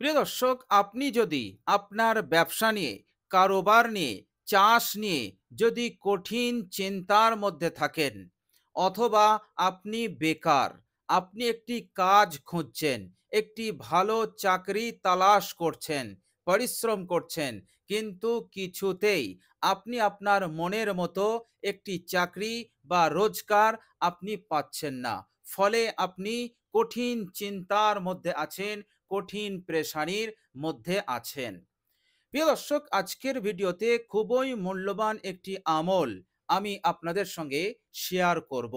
প্রিয় দর্শক, আপনি যদি আপনার ব্যবসা নিয়ে, কারোবার নিয়ে, চাষ নিয়ে যদি কঠিন চিন্তার মধ্যে থাকেন, অথবা আপনি বেকার, আপনি একটি কাজ খুঁজছেন, একটি ভালো চাকরি তালাশ করছেন, পরিশ্রম করছেন, কিন্তু কিছুতেই আপনি আপনার মনের মতো একটি চাকরি বা রোজগার আপনি পাচ্ছেন না। ফলে আপনি কঠিন চিন্তার মধ্যে আছেন, কঠিন পেরেশানির মধ্যে আছেন। প্রিয় দর্শক, আজকের ভিডিওতে খুবই মূল্যবান একটি আমল আমি আপনাদের সঙ্গে শেয়ার করব।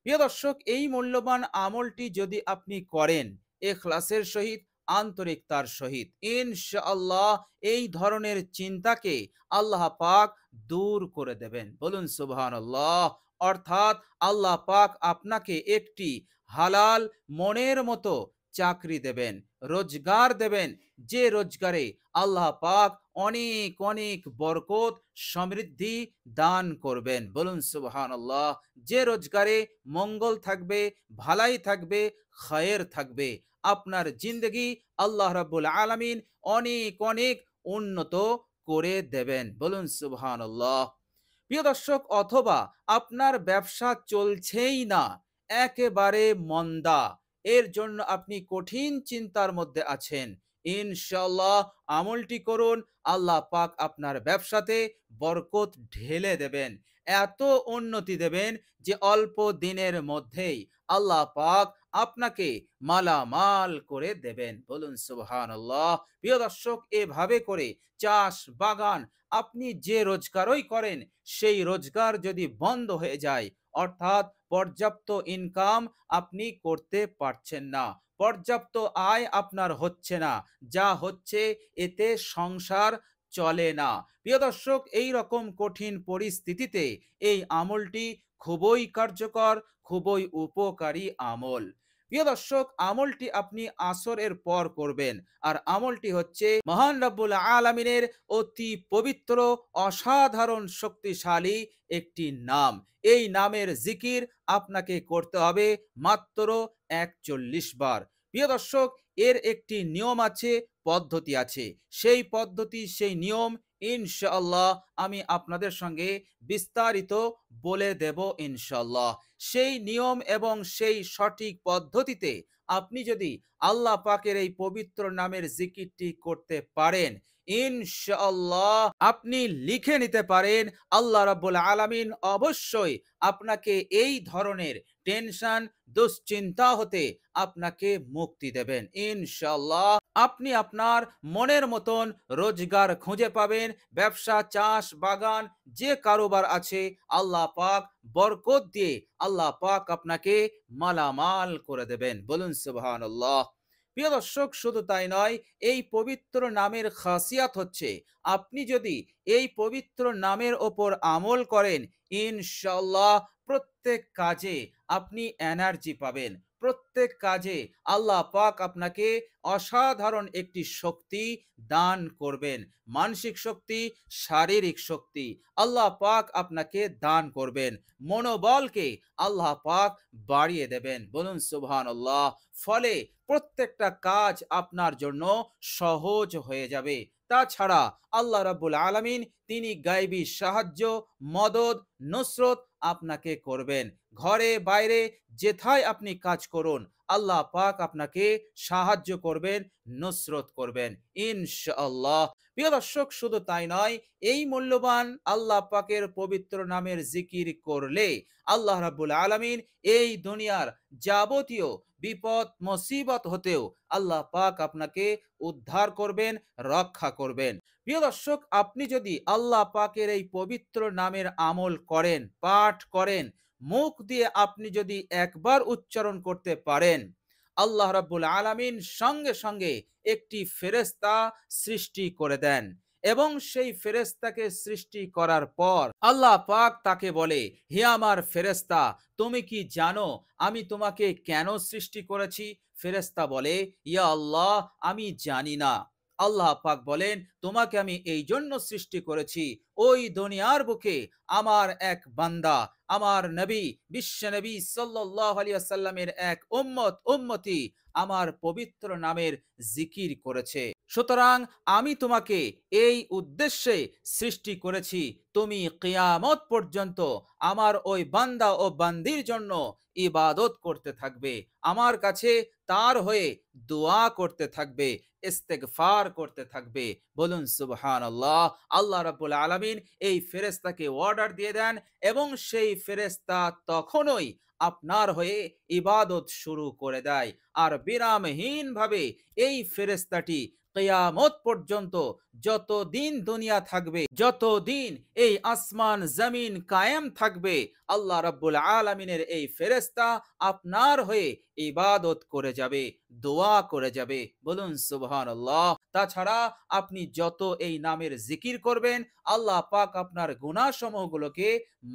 প্রিয় দর্শক, এই মূল্যবান আমলটি যদি আপনি করেন ইখলাসের সহিত, আন্তরিকতার সহিত, ইনশাআল্লাহ এই ধরনের চিন্তাকে আল্লাহ পাক দূর করে দেবেন। বলুন সুবহানাল্লাহ। অর্থাৎ আল্লাহ পাক আপনাকে একটি হালাল মনের মতো চাকরি দেবেন, রোজগার দেবেন, যে রোজগারে আল্লাহ পাক অনেক অনেক বরকত, সমৃদ্ধি দান করবেন। বলুন সুবহানাল্লাহ। যে রোজগারে মঙ্গল থাকবে, ভালাই থাকবে, খায়ের থাকবে। আপনার জিন্দগি আল্লাহ রাব্বুল আলামিন অনেক অনেক উন্নত করে দেবেন। বলুন সুবহানাল্লাহ। প্রিয় দর্শক, অথবা আপনার ব্যবসা চলছেই না, একেবারে মন্দা, এর জন্য আপনি কঠিন চিন্তার মধ্যে আছেন, ইনশাআল্লাহ আমলটি করুন। আল্লাহ পাক আপনার ব্যবসাতে বরকত ঢেলে দেবেন, এত উন্নতি দেবেন যে অল্প দিনের মধ্যেই আল্লাহ পাক আপনাকে মালামাল করে দেবেন। বলুন সুবহানাল্লাহ। প্রিয় দর্শক, এভাবে করে চাষ বাগান আপনি যে রোজগারই করেন, সেই রোজগার যদি বন্ধ হয়ে যায়, অর্থাৎ পর্যাপ্ত ইনকাম আপনি করতে পারছেন না, পর্যাপ্ত আয় আপনার হচ্ছে না, যা হচ্ছে এতে সংসার চলে না। প্রিয় দর্শক, এই রকম কঠিন পরিস্থিতিতে এই আমলটি খুবই কার্যকর, খুবই উপকারী আমল। প্রিয় দর্শক, আমলটি আপনি আসরের পর করবেন। আর আমলটি হচ্ছে মহান রব্বুল আলামিনের অতি পবিত্র, অসাধারণ শক্তিশালী একটি নাম। এই নামের জিকির আপনাকে করতে হবে মাত্র ৪১ বার। প্রিয় দর্শক, এর একটি নিয়ম আছে, পদ্ধতি আছে। সেই পদ্ধতি, সেই নিয়ম ইনশাআল্লাহ আমি আপনাদের সঙ্গে বিস্তারিত বলে দেব ইনশাআল্লাহ। সেই নিয়ম এবং সেই সঠিক পদ্ধতিতে আপনি যদি আল্লাহ পাকের এই পবিত্র নামের জিকিরটি করতে পারেন, ইনশাআল্লাহ আপনি লিখে নিতে পারেন, আল্লাহ রাব্বুল আলামিন অবশ্যই আপনাকে এই ধরনের টেনশন, দুশ্চিন্তা হতে আপনাকে মুক্তি দেবেন। ইনশাআল্লাহ আপনি আপনার মনের মতন রোজগার খুঁজে পাবেন। ব্যবসা, চাষ, বাগান, যে কারোবার আছে, আল্লাহ পাক বরকত দিয়ে আল্লাহ পাক আপনাকে মালামাল করে দেবেন। বলুন সুবহানাল্লাহ। প্রিয় দর্শক, শুধু তাই নয়, এই পবিত্র নামের খাসিয়াত হচ্ছে আপনি যদি এই পবিত্র নামের ওপর আমল করেন, ইনশাআল্লাহ প্রত্যেক কাজে আপনি এনার্জি পাবেন, প্রত্যেক কাজে আল্লাহ পাক আপনাকে অসাধারণ একটি শক্তি দান করবেন। মানসিক শক্তি, শারীরিক শক্তি আল্লাহ পাক আপনাকে দান করবেন। মনোবলকে আল্লাহ পাক বাড়িয়ে দেবেন। বলুন সুবহানাল্লাহ। ফলে প্রত্যেকটা কাজ আপনার জন্য সহজ হয়ে যাবে। তাছাড়া আল্লাহ রাব্বুল আলামিন তিনি গায়বী সাহায্য, মদদ, নুসরত আপনাকে করবেন। ঘরে বাইরে যেথায় আপনি কাজ করুন, আল্লাহ পাক আপনাকে সাহায্য করবেন, নুসরত করবেন ইনশাআল্লাহ। প্রিয় দর্শক, শুধু তাই নয়, এই মূল্যবান আল্লাহ পাকের পবিত্র নামের জিকির করলে আল্লাহ রাব্বুল আলামিন এই দুনিয়ার যাবতীয় বিপদ মুসিবত হতেও আল্লাহ পাক আপনাকে উদ্ধার করবেন, রক্ষা করবেন। প্রিয় দর্শক, আপনি যদি আল্লাহ পাকের এই পবিত্র নামের আমল করেন, পাঠ করেন, মুখ দিয়ে আপনি যদি একবার উচ্চারণ করতে পারেন, আল্লাহ রাব্বুল আলামিন সঙ্গে সঙ্গে একটি ফেরেশতা সৃষ্টি করে দেন। এবং সেই ফেরেশতাকে সৃষ্টি করার পর আল্লাহ পাক তাকে বলে, হে আমার ফেরেশতা, তুমি কি জানো আমি তোমাকে কেন সৃষ্টি করেছি? ফেরেশতা বলে, ইয়া আল্লাহ, আমি জানি না। আল্লাহ পাক বলেন, তোমাকে আমি এই জন্য সৃষ্টি করেছি, ওই দুনিয়ার বুকে আমার এক বান্দা, আমার নবী বিশ্বনবী সাল্লাল্লাহু আলাইহি ওয়াসাল্লামের এক উম্মতি আমার পবিত্র নামের জিকির করেছে। সুতরাং আমি তোমাকে এই উদ্দেশ্যে সৃষ্টি করেছি, তুমি কিয়ামত পর্যন্ত আমার ওই বান্দা ও বান্দির জন্য ইবাদত করতে থাকবে, আমার কাছে তার হয়ে দোয়া করতে থাকবে, ইস্তেগফার করতে থাকবে। বলুন সুবহানাল্লাহ। আল্লাহ রাব্বুল আলামিন এই ফেরেশতাকে অর্ডার দিয়ে দেন এবং সেই ফেরেশতা তখনই আপনার হয়ে ইবাদত শুরু করে দেয়। আর বিরামহীন ভাবে এই ফেরেশতাটি কিয়ামত পর্যন্ত যতদিন দুনিয়া থাকবে, যতদিন এই আসমান জমিন কায়েম থাকবে, আল্লাহ রাব্বুল আলামিনের এই ফেরেশতা আপনার হয়ে ইবাদত করে যাবে, দোয়া করে যাবে। বলুন সুবহানাল্লাহ। তাছাড়া আপনি যত এই নামের জিকির করবেন, আল্লাহ পাক আপনার গুনাহ সমূহগুলোকে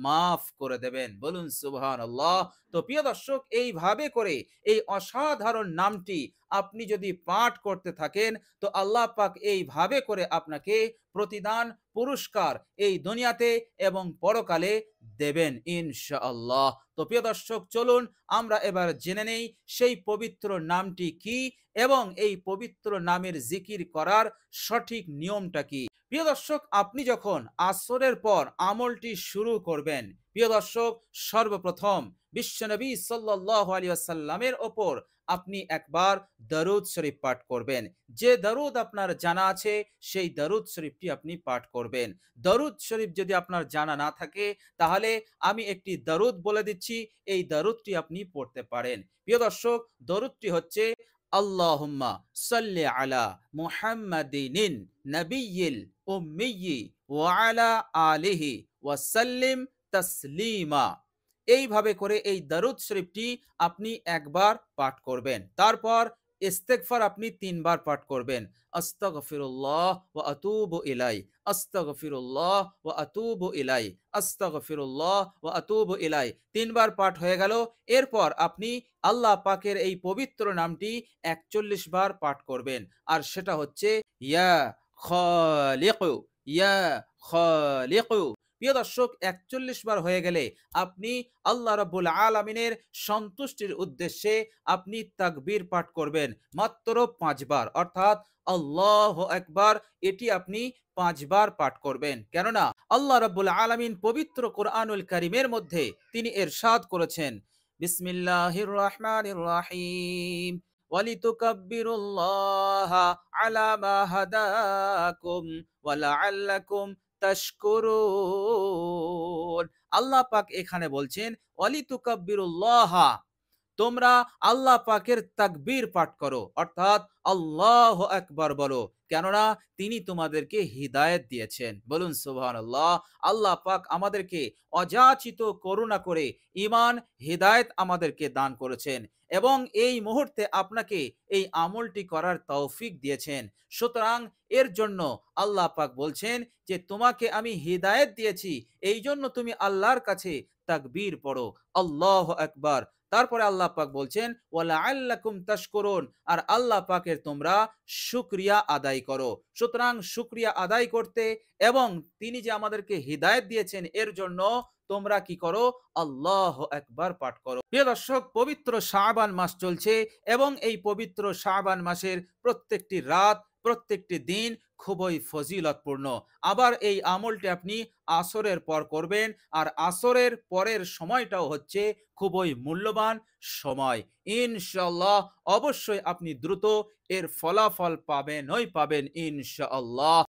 মাফ করে দেবেন। বলুন সুবহানাল্লাহ। তো প্রিয় দর্শক, এইভাবে করে এই অসাধারণ নামটি আপনি যদি পাঠ করতে থাকেন, তো আল্লাহ পাক এইভাবে করে আপনাকে প্রতিদান পুরস্কার এই দুনিয়াতে এবং পরকালে দেবেন ইনশাআল্লাহ। তো প্রিয় দর্শক, চলুন আমরা এবার জেনে নেই সেই পবিত্র নামটি কি এবং এই পবিত্র নামের জিকির করার সঠিক নিয়মটা কি। প্রিয় দর্শক, আপনি যখন আসরের পর আমলটি শুরু করবেন, প্রিয় দর্শক, সর্বপ্রথম বিশ্বনবী সাল্লাল্লাহু আলাইহি ওয়াসাল্লামের ওপর আপনি একবার দরুদ শরীফ পাঠ করবেন। যে দরুদ আপনার জানা আছে সেই দরুদ শরীফটি আপনি পাঠ করবেন। দরুদ শরীফ যদি আপনার জানা না থাকে, তাহলে আমি একটি দরুদ বলে দিচ্ছি, এই দরুদটি আপনি পড়তে পারেন। প্রিয় দর্শক, দরুদটি হচ্ছে আল্লাহুম্মা সাল্লি আলা মুহাম্মাদিনিন নাবিয়্যিল উম্মিয়্যি ওয়া আলা আলিহি ওয়া সাল্লিম তাসলিমা। এইভাবে করে এই দরুদ শরীফটি আপনি একবার পাঠ করবেন। তারপর ইস্তেগফার আপনি ৩ বার পাঠ করবেন। আস্তাগফিরুল্লাহ ওয়া আতুবু ইলাই, আস্তাগফিরুল্লাহ ওয়া আতুবু ইলাই, আস্তাগফিরুল্লাহ ওয়া আতুবু ইলাই। ৩ বার পাঠ হয়ে গেল। এরপর আপনি আল্লাহ পাকের এই পবিত্র নামটি ৪১ বার পাঠ করবেন। আর সেটা হচ্ছে ইয়া খালিকু, ইয়া খালিকু। প্রিয় দর্শক, ৪১ বার হয়ে গেলে আপনি আল্লাহ রাব্বুল আলামিনের সন্তুষ্টির উদ্দেশ্যে আপনি তাকবীর পাঠ করবেন মাত্র ৫ বার, অর্থাৎ আল্লাহু আকবার, এটি আপনি ৫ বার পাঠ করবেন। কেননা আল্লাহ রাব্বুল আলামিন পবিত্র কোরআনুল কারীমের মধ্যে তিনি ইরশাদ করেছেন, বিসমিল্লাহির রহমানির রহিম, ওয়ালিতুকাব্বিরুল্লাহা আলা মা হাদাকুম ওয়া লাআল্লাকুম তাশকুরুন। আল্লাহ পাক এখানে বলছেন ওয়ালিতুকাব্বিরুল্লাহ, তোমরা আল্লাহ পাকের তাকবীর পাঠ করো, অর্থাৎ আল্লাহু আকবার বলো, কেননা তিনি তোমাদেরকে হিদায়াত দিয়েছেন। বলুন সুবহানাল্লাহ। আল্লাহ পাক আমাদেরকে অযাচিত করুণা করে ঈমান হিদায়াত আমাদেরকে দান করেছেন এবং এই মুহূর্তে আপনাকে এই আমলটি করার তৌফিক দিয়েছেন। সুতরাং এর জন্য আল্লাহ পাক বলছেন যে তোমাকে আমি হিদায়াত দিয়েছি, এই জন্য তুমি আল্লাহর কাছে তাকবীর পড়ো, আল্লাহু আকবার। তারপরে আল্লাহ পাক বলছেন ওয়ালাআল্লাকুম তাশকুরুন, আর আল্লাহ পাকের তোমরা শুকরিয়া আদায় করো। সুতরাং শুকরিয়া আদায় করতে এবং তিনি যে আমাদেরকে হিদায়াত দিয়েছেন এর জন্য তোমরা কি করো, আল্লাহু আকবার পাঠ করো। প্রিয় দর্শক, পবিত্র শাবান মাস চলছে এবং এই পবিত্র শাবান মাসের প্রত্যেকটি রাত, প্রত্যেকটি দিন খুবই ফজিলতপূর্ণ। আবার এই আমলটি আপনি আসরের পর করবেন, আর আসরের পরের সময়টাও হচ্ছে খুবই মূল্যবান সময়। ইনশাআল্লাহ অবশ্যই আপনি দ্রুত এর ফলাফল পাবেনই পাবেন ইনশাআল্লাহ।